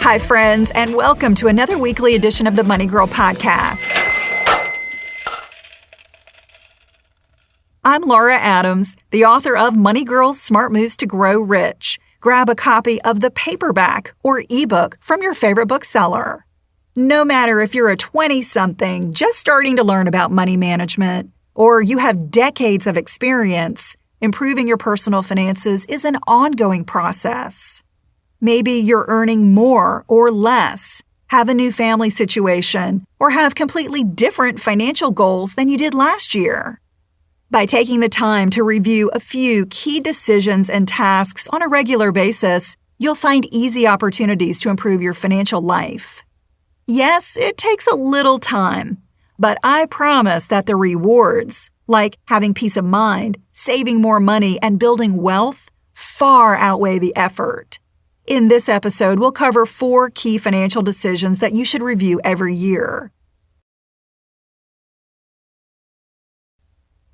Hi, friends, and welcome to another weekly edition of the Money Girl Podcast. I'm Laura Adams, the author of Money Girl's Smart Moves to Grow Rich. Grab a copy of the paperback or ebook from your favorite bookseller. No matter if you're a 20-something just starting to learn about money management, or you have decades of experience, improving your personal finances is an ongoing process. Maybe you're earning more or less, have a new family situation, or have completely different financial goals than you did last year. By taking the time to review a few key decisions and tasks on a regular basis, you'll find easy opportunities to improve your financial life. Yes, it takes a little time, but I promise that the rewards, like having peace of mind, saving more money, and building wealth, far outweigh the effort. In this episode, we'll cover 4 key financial decisions that you should review every year.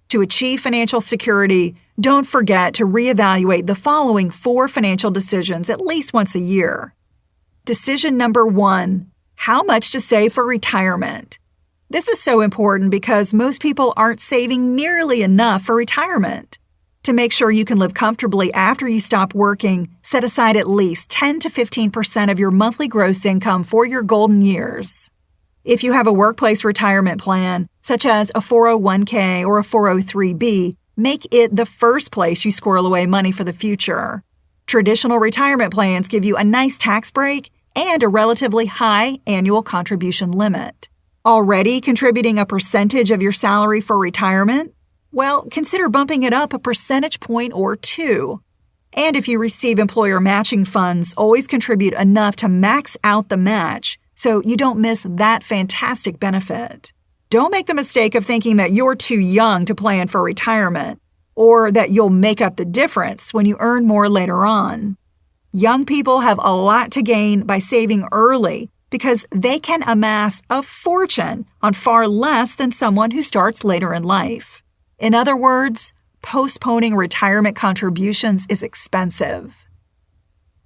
To achieve financial security, don't forget to reevaluate the following 4 financial decisions at least once a year. Decision number 1, how much to save for retirement. This is so important because most people aren't saving nearly enough for retirement. To make sure you can live comfortably after you stop working, set aside at least 10 to 15% of your monthly gross income for your golden years. If you have a workplace retirement plan, such as a 401k or a 403b, make it the first place you squirrel away money for the future. Traditional retirement plans give you a nice tax break and a relatively high annual contribution limit. Already contributing a percentage of your salary for retirement? Well, consider bumping it up a percentage point or 2. And if you receive employer matching funds, always contribute enough to max out the match so you don't miss that fantastic benefit. Don't make the mistake of thinking that you're too young to plan for retirement, or that you'll make up the difference when you earn more later on. Young people have a lot to gain by saving early because they can amass a fortune on far less than someone who starts later in life. In other words, postponing retirement contributions is expensive.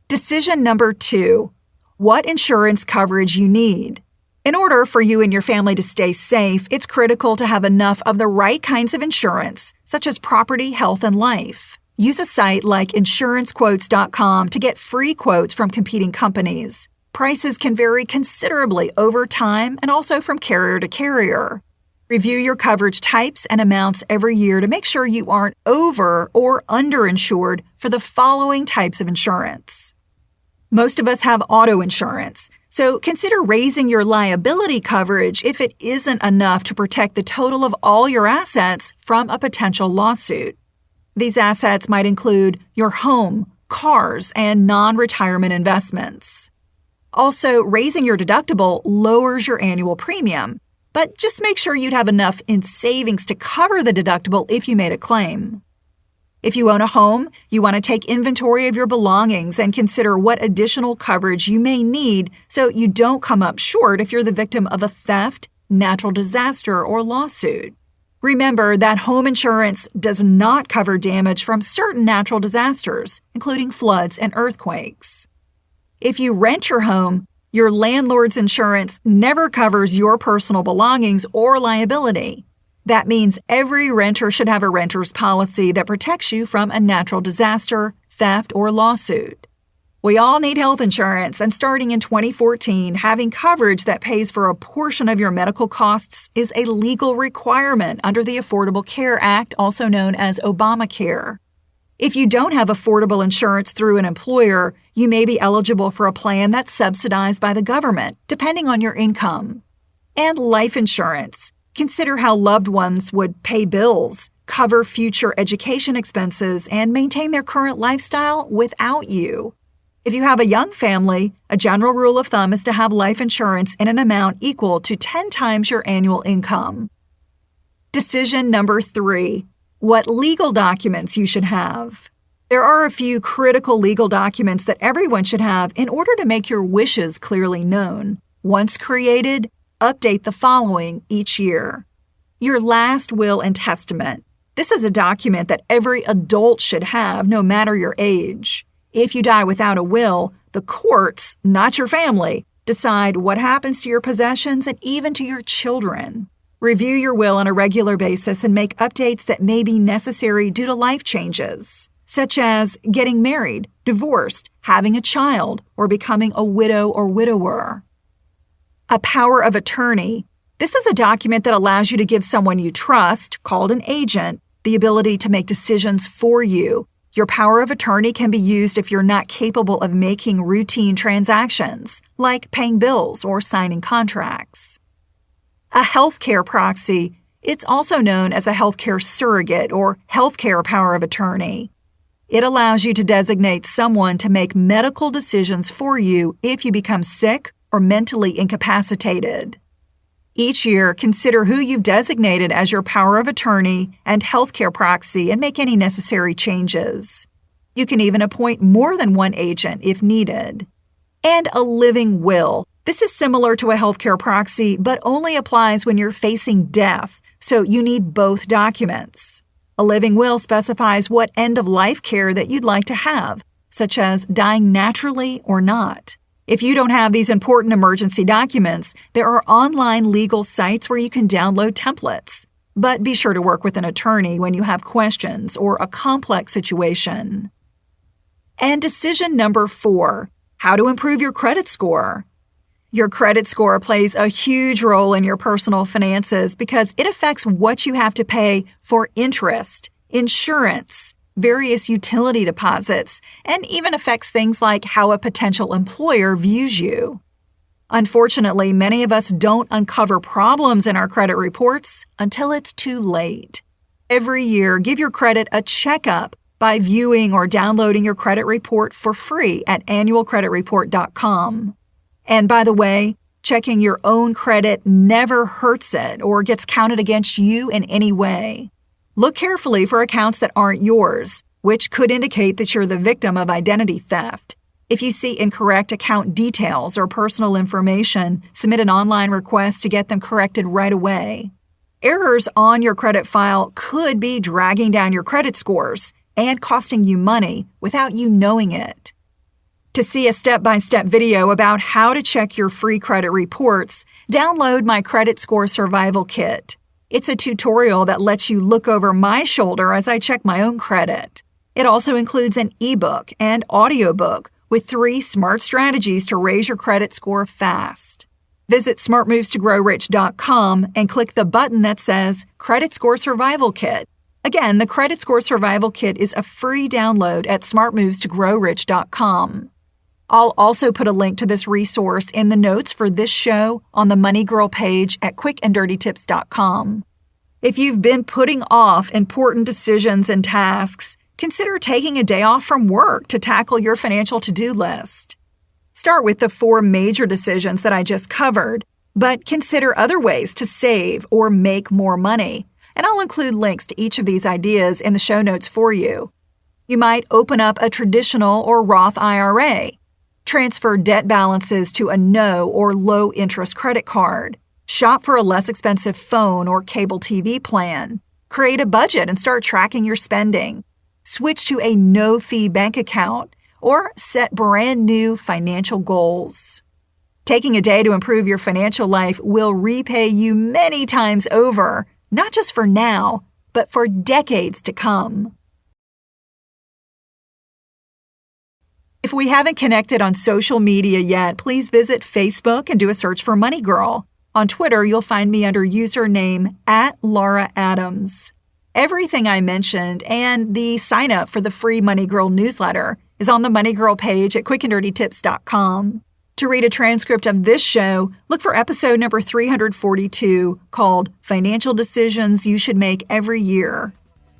Decision number 2, what insurance coverage you need. In order for you and your family to stay safe, it's critical to have enough of the right kinds of insurance, such as property, health, and life. Use a site like insurancequotes.com to get free quotes from competing companies. Prices can vary considerably over time and also from carrier to carrier. Review your coverage types and amounts every year to make sure you aren't over or underinsured for the following types of insurance. Most of us have auto insurance, so consider raising your liability coverage if it isn't enough to protect the total of all your assets from a potential lawsuit. These assets might include your home, cars, and non-retirement investments. Also, raising your deductible lowers your annual premium, but just make sure you'd have enough in savings to cover the deductible if you made a claim. If you own a home, you want to take inventory of your belongings and consider what additional coverage you may need so you don't come up short if you're the victim of a theft, natural disaster, or lawsuit. Remember that home insurance does not cover damage from certain natural disasters, including floods and earthquakes. If you rent your home, your landlord's insurance never covers your personal belongings or liability. That means every renter should have a renter's policy that protects you from a natural disaster, theft, or lawsuit. We all need health insurance, and starting in 2014, having coverage that pays for a portion of your medical costs is a legal requirement under the Affordable Care Act, also known as Obamacare. If you don't have affordable insurance through an employer, you may be eligible for a plan that's subsidized by the government, depending on your income. And life insurance. Consider how loved ones would pay bills, cover future education expenses, and maintain their current lifestyle without you. If you have a young family, a general rule of thumb is to have life insurance in an amount equal to 10 times your annual income. Decision number 3, what legal documents you should have. There are a few critical legal documents that everyone should have in order to make your wishes clearly known. Once created, update the following each year. Your last will and testament. This is a document that every adult should have, no matter your age. If you die without a will, The courts, not your family, decide what happens to your possessions and even to your children. Review your will on a regular basis and make updates that may be necessary due to life changes, such as getting married, divorced, having a child, or becoming a widow or widower. A power of attorney. This is a document that allows you to give someone you trust, called an agent, the ability to make decisions for you. Your power of attorney can be used if you're not capable of making routine transactions, like paying bills or signing contracts. A healthcare proxy. It's also known as a healthcare surrogate or healthcare power of attorney. It allows you to designate someone to make medical decisions for you if you become sick or mentally incapacitated. Each year, consider who you've designated as your power of attorney and healthcare proxy and make any necessary changes. You can even appoint more than one agent if needed. And a living will. This is similar to a healthcare proxy, but only applies when you're facing death, so you need both documents. A living will specifies what end-of-life care that you'd like to have, such as dying naturally or not. If you don't have these important emergency documents, there are online legal sites where you can download templates. But be sure to work with an attorney when you have questions or a complex situation. And decision number 4, how to improve your credit score. Your credit score plays a huge role in your personal finances because it affects what you have to pay for interest, insurance, various utility deposits, and even affects things like how a potential employer views you. Unfortunately, many of us don't uncover problems in our credit reports until it's too late. Every year, give your credit a checkup by viewing or downloading your credit report for free at annualcreditreport.com. And by the way, checking your own credit never hurts it or gets counted against you in any way. Look carefully for accounts that aren't yours, which could indicate that you're the victim of identity theft. If you see incorrect account details or personal information, submit an online request to get them corrected right away. Errors on your credit file could be dragging down your credit scores and costing you money without you knowing it. To see a step-by-step video about how to check your free credit reports, download my Credit Score Survival Kit. It's a tutorial that lets you look over my shoulder as I check my own credit. It also includes an ebook and audiobook with 3 smart strategies to raise your credit score fast. Visit smartmovestogrowrich.com and click the button that says Credit Score Survival Kit. Again, the Credit Score Survival Kit is a free download at smartmovestogrowrich.com. I'll also put a link to this resource in the notes for this show on the Money Girl page at quickanddirtytips.com. If you've been putting off important decisions and tasks, consider taking a day off from work to tackle your financial to-do list. Start with the 4 major decisions that I just covered, but consider other ways to save or make more money, and I'll include links to each of these ideas in the show notes for you. You might open up a traditional or Roth IRA, transfer debt balances to a no or low interest credit card, shop for a less expensive phone or cable TV plan, create a budget and start tracking your spending, switch to a no-fee bank account, or set brand new financial goals. Taking a day to improve your financial life will repay you many times over, not just for now, but for decades to come. If we haven't connected on social media yet, please visit Facebook and do a search for Money Girl. On Twitter, you'll find me under username @LauraAdams. Everything I mentioned and the sign up for the free Money Girl newsletter is on the Money Girl page at quickanddirtytips.com. To read a transcript of this show, look for episode number 342 called Financial Decisions You Should Make Every Year.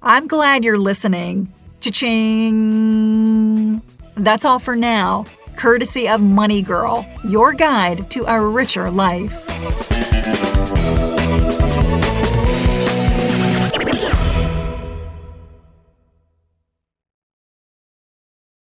I'm glad you're listening. Cha-ching! That's all for now, courtesy of Money Girl, your guide to a richer life.